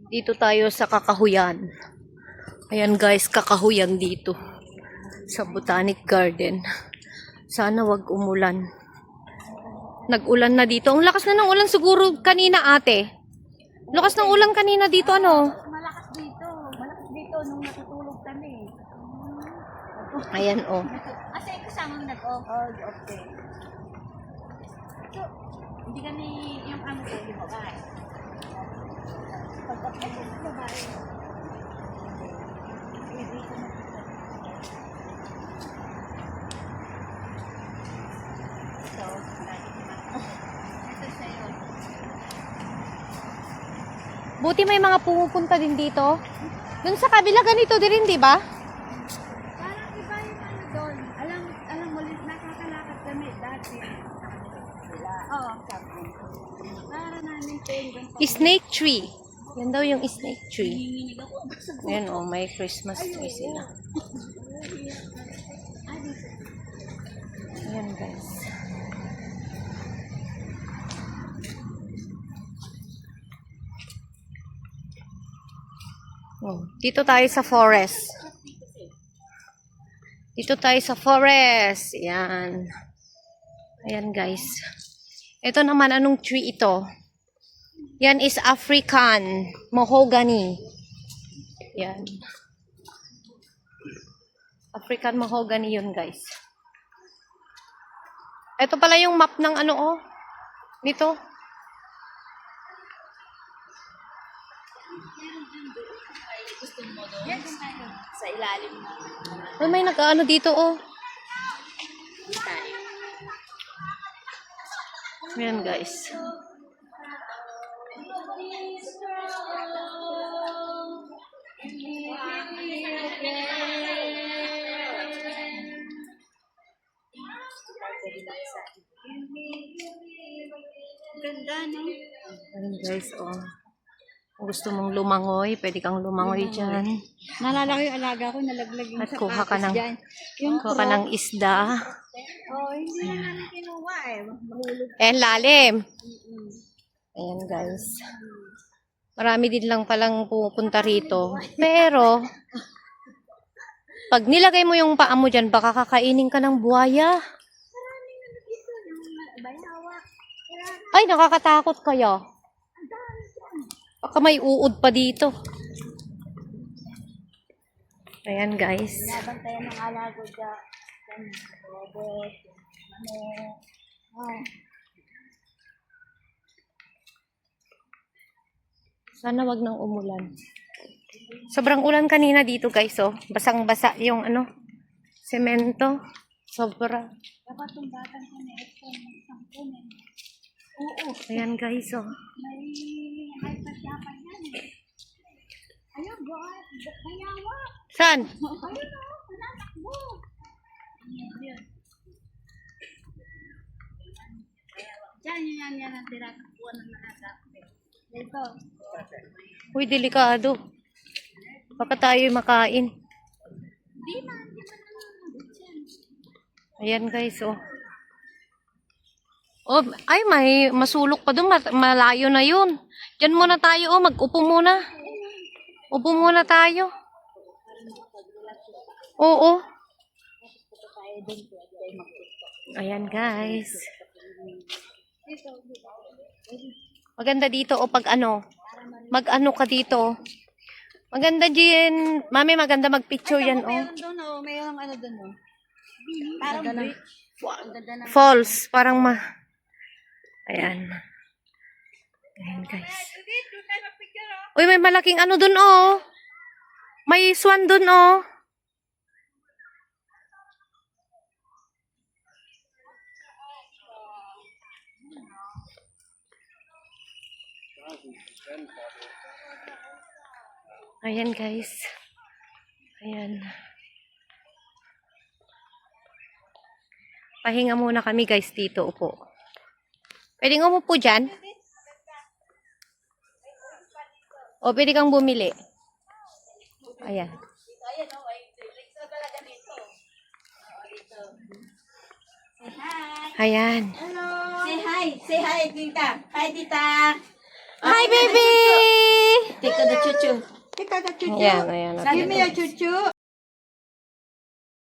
Dito tayo sa Kakahuyan. Ayan guys, kakahuyan dito. Sa Botanic Garden. Sana wag umulan. Nag-ulan na dito. Ang lakas na ng ulan siguro kanina ate. Lakas ng ulan kanina dito ano? Malakas dito. Malakas dito nung natutulog kami. Ayan oh. Kasi kasama mo nag-off. Oh, okay. So, hindi kami yung ano ko, yung babae. Pag-off na yung babae. So, ito sa'yo. Buti may mga pumupunta din dito. Dun sa kabila ganito din rin, di ba? Parang iba yung ano doon. Alam mo, nakakalakad kami dati. Oo. Para namin penguin. Snake tree. Yan daw yung snake tree. Ayan oh, may Christmas tree sila. Ayan guys. Oh, dito tayo sa forest. Dito tayo sa forest. Ayan. Ayan guys. Ito naman, anong tree ito? Yan is African mahogany. Yan. African mahogany yun guys. Ito pala yung map ng ano oh. Dito. Yes. Sa ilalim mo. Ay, may nag-ano dito oh. Ayan guys. Ganda, no? Ayan guys oh. Kung gusto mong lumangoy, pwede kang lumangoy dyan. Nalala ko yung alaga ko, nalaglag yung At kuha ka ng, Yung kuha ka ng isda. oh, hindi na namin kinuha eh. Mahulog. Ayan, lalim. Ayan guys. Marami din lang palang pupunta rito. Pero, pag nilagay mo yung paa mo dyan, baka kakainin ka ng buhaya. Maraming ano dito, yung bayawa. Ay, nakakatakot kaya. Baka may uod pa dito. Ayan guys. Nabantayan ng alago dyan. Robot. Ano. Oh. Sana wag nang umulan. Sobrang ulan kanina dito guys oh. Basang-basa yung ano, semento. Sobra. Dapat yung batang ko na ito. Oo. Ayan guys oh. May hypersiapan yan eh. Ayun, bayawa. Saan? Ayun o, panatakbo. Yan ang tiratakbuhan ng nakatak. Ito. Uy, delikado. Baka tayo makain. Di man. Ayan guys oh. Oh, ay may masulok pa doon, malayo na yun. Diyan muna tayo oh, mag-upo muna. Upo muna tayo. Oo. Ayan guys. Maganda dito o pag ano. Mag-ano ka dito. Maganda din. Mami, maganda mag-picture yan oh. Mayroon doon o, mayroong ano doon o. Parang beach. Ang ganda ng Falls, parang Ayan. Ayan guys. Uy, may malaking ano dun oh. May swan dun oh. Ayan guys. Ayan. Pahinga muna kami guys dito, upo. Pwede nga umupo dyan? O pwede kang bumili. Ayan. Ayan. hello. Say hi. Say hi, tita. Hi, tita. Hi, baby! Take the Ayan, ayan. Give me your chuchu.